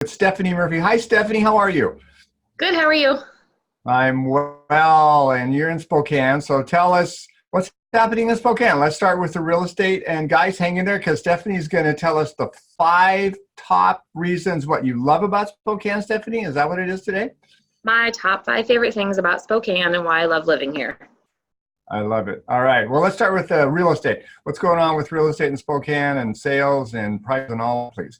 It's Steffani Murphy. Hi, Steffani. How are you? Good, how are you? I'm well, and you're in Spokane. So tell us what's happening in Spokane. Let's start with the real estate. And guys, hang in there because Steffani's going to tell us the five top reasons what you love about Spokane, Steffani. Is that what it is today? My top five favorite things about Spokane and why I love living here. I love it. All right. Well, let's start with real estate. What's going on with real estate in Spokane and sales and price and all, please?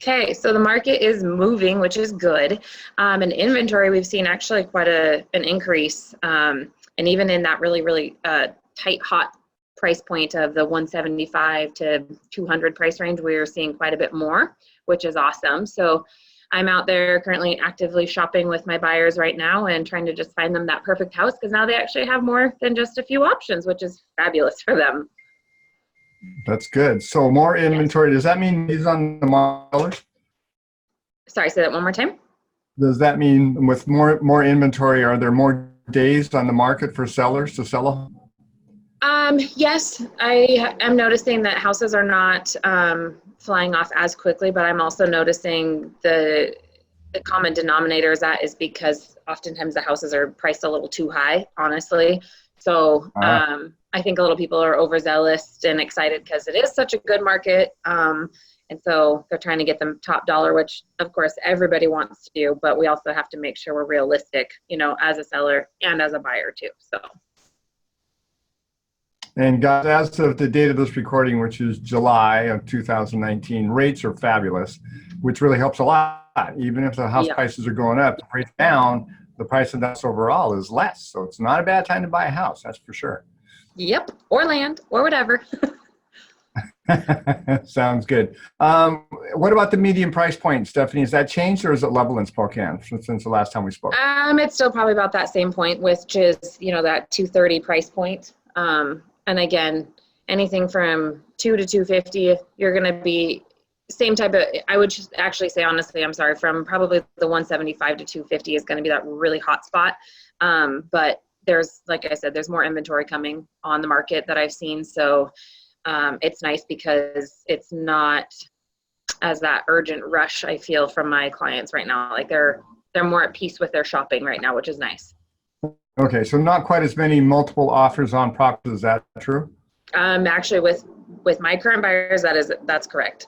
Okay, so the market is moving, which is good. In inventory, we've seen actually quite an increase. And even in that really tight, hot price point of the 175 to 200 price range, we're seeing quite a bit more, which is awesome. So I'm out there currently actively shopping with my buyers right now and trying to just find them that perfect house because now they actually have more than just a few options, which is fabulous for them. That's good. So more Yes. inventory. Does that mean he's on the market? Sorry, say that one more time. Does that mean with more inventory, are there more days on the market for sellers to sell a home? Yes, I am noticing that houses are not flying off as quickly, but I'm also noticing the common denominator is that is because oftentimes the houses are priced a little too high, honestly. So I think a little people are overzealous and excited because it is such a good market. And so they're trying to get them top dollar, which of course everybody wants to do, but we also have to make sure we're realistic, as a seller and as a buyer too. So. And guys, as of the date of this recording, which is July of 2019, rates are fabulous, which really helps a lot. Even if the house Yeah. prices are going up, the rates down, the price of the house overall is less. So it's not a bad time to buy a house, that's for sure. Yep. Or land or whatever. Sounds good. What about the median price point, Steffani? Has that changed or is it level in Spokane since the last time we spoke? It's still probably about that same point, which is, that 230 price point. And again, anything from 2 to 250, you're going to be same type of, I would just actually say, honestly, I'm sorry, from probably the 175 to 250 is going to be that really hot spot. But there's, like I said, there's more inventory coming on the market that I've seen. So it's nice because it's not as that urgent rush I feel from my clients right now. Like they're more at peace with their shopping right now, which is nice. Okay, so not quite as many multiple offers on properties. Is that true? Actually, with my current buyers, that's correct.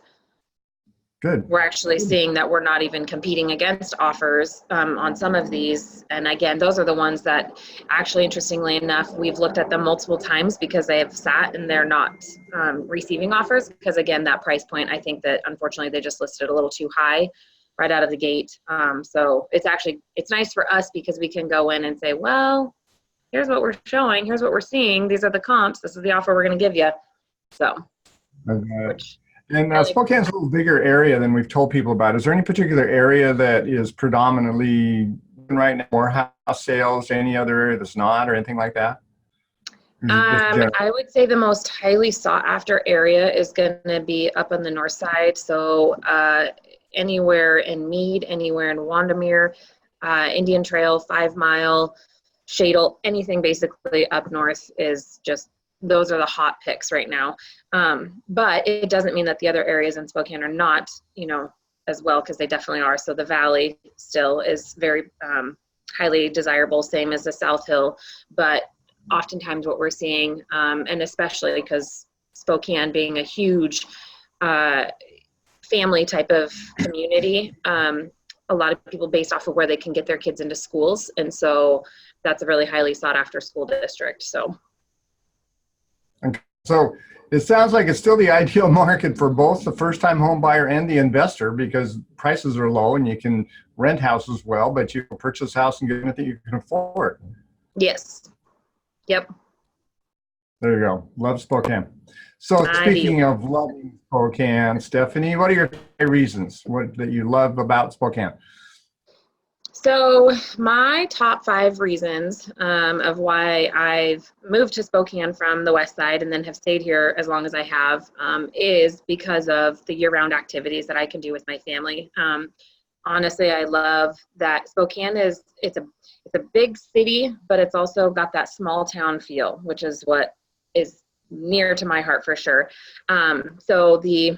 Good. We're actually seeing that we're not even competing against offers on some of these. And again, those are the ones that actually, interestingly enough, we've looked at them multiple times because they have sat and they're not receiving offers. Because again, that price point, I think that unfortunately they just listed a little too high right out of the gate. So it's nice for us because we can go in and say, well, here's what we're showing, here's what we're seeing, these are the comps, this is the offer we're going to give you. So, which and really, Spokane's a little bigger area than we've told people about. Is there any particular area that is predominantly right now more house sales, any other area that's not, or anything like that? I would say the most highly sought after area is going to be up on the north side. So anywhere in Mead, anywhere in Windermere, Indian Trail, 5 Mile, Shadle, anything basically up north is just, those are the hot picks right now. But it doesn't mean that the other areas in Spokane are not, as well, because they definitely are. So the Valley still is very highly desirable, same as the South Hill. But oftentimes what we're seeing, and especially because Spokane being a huge family type of community, a lot of people based off of where they can get their kids into schools. And so that's a really highly sought after school district. So it sounds like it's still the ideal market for both the first-time home buyer and the investor because prices are low and you can rent houses well, but you can purchase a house and get it that you can afford. Yes. Yep. There you go. Love Spokane. So speaking of loving Spokane, Steffani, what are your reasons that you love about Spokane? So my top 5 reasons of why I've moved to Spokane from the west side and then have stayed here as long as I have is because of the year-round activities that I can do with my family. Honestly, I love that Spokane it's a big city, but it's also got that small town feel, which is what is near to my heart for sure. So the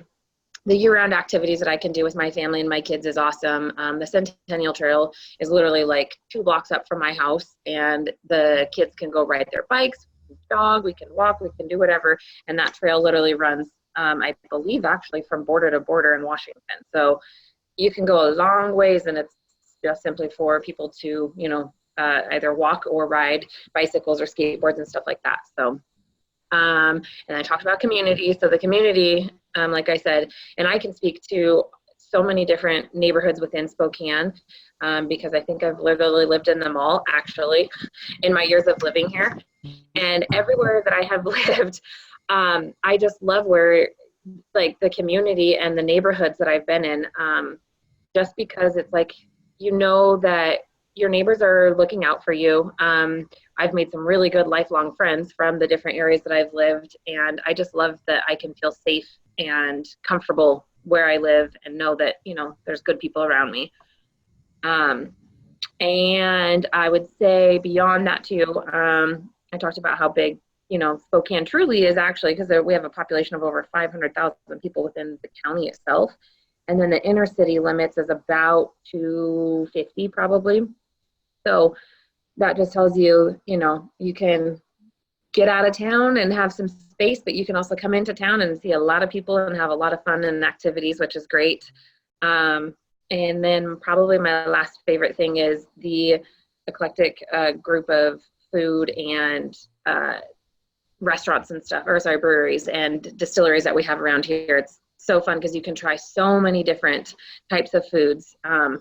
the year-round activities that I can do with my family and my kids is awesome. The Centennial Trail is literally like 2 blocks up from my house, and the kids can go ride their bikes, we can jog, we can walk, we can do whatever. And that trail literally runs, I believe, actually from border to border in Washington. So you can go a long ways, and it's just simply for people to, either walk or ride bicycles or skateboards and stuff like that. So, and I talked about community. So the community, like I said, and I can speak to so many different neighborhoods within Spokane, because I think I've literally lived in them all, actually, in my years of living here. And everywhere that I have lived, I just love where, like, the community and the neighborhoods that I've been in, just because it's like, that your neighbors are looking out for you. I've made some really good lifelong friends from the different areas that I've lived, and I just love that I can feel safe and comfortable where I live and know that, there's good people around me. And I would say beyond that too, I talked about how big, Spokane truly is, actually, because we have a population of over 500,000 people within the county itself. And then the inner city limits is about 250 probably. So that just tells you, you can get out of town and have some space, but you can also come into town and see a lot of people and have a lot of fun and activities, which is great. And then probably my last favorite thing is the eclectic group of food and restaurants and stuff, breweries and distilleries that we have around here. It's so fun because you can try so many different types of foods.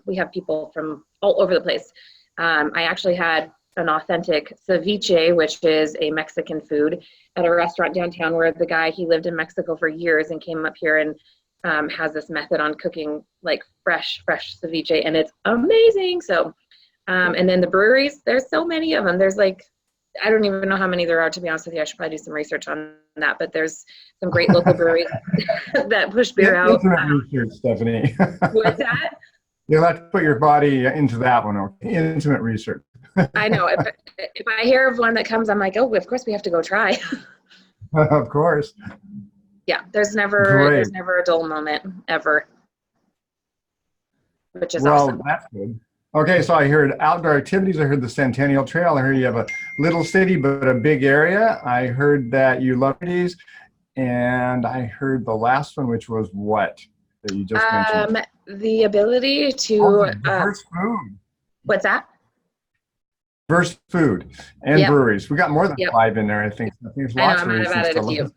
We have people from all over the place. I actually had an authentic ceviche, which is a Mexican food, at a restaurant downtown where the guy, he lived in Mexico for years and came up here and has this method on cooking like fresh ceviche, and it's amazing. So, and then the breweries, there's so many of them. There's like, I don't even know how many there are, to be honest with you. I should probably do some research on that, but there's some great local breweries that push beer out. Research, Steffani. What's that? You'll have to put your body into that one. Okay? Intimate research. I know. If I hear of one that comes, I'm like, oh, of course we have to go try. Of course. Yeah, there's never a dull moment ever, which is awesome. Well, that's good. Okay, so I heard outdoor activities. I heard the Centennial Trail. I heard you have a little city but a big area. I heard that you love these, and I heard the last one, which was what that you just mentioned. The ability to diverse food. What's that? Diverse food and breweries. We got more than 5 in there, I think. There's lots of reasons to look.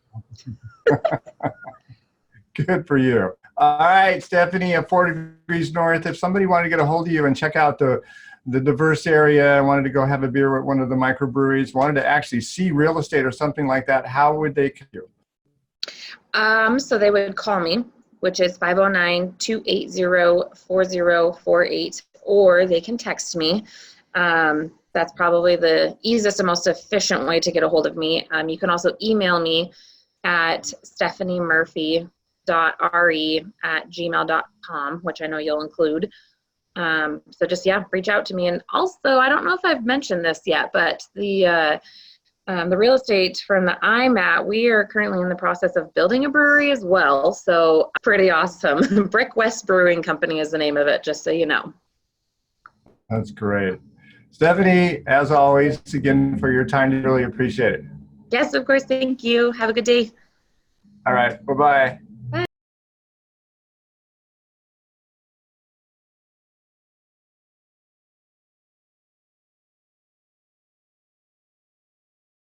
Good for you. All right, Steffani, at 40 Degrees North, if somebody wanted to get a hold of you and check out the diverse area, wanted to go have a beer with one of the microbreweries, wanted to actually see real estate or something like that, how would they call you? So they would call me, which is 509-280-4048, or they can text me. That's probably the easiest and most efficient way to get a hold of me. You can also email me at steffanimurphy.re@gmail.com, which I know you'll include. So just, reach out to me. And also, I don't know if I've mentioned this yet, but the real estate firm that I'm at, we are currently in the process of building a brewery as well. So pretty awesome. Brick West Brewing Company is the name of it, just so you know. That's great. Steffani, as always, again, for your time, really appreciate it. Yes, of course. Thank you. Have a good day. All right. Bye-bye.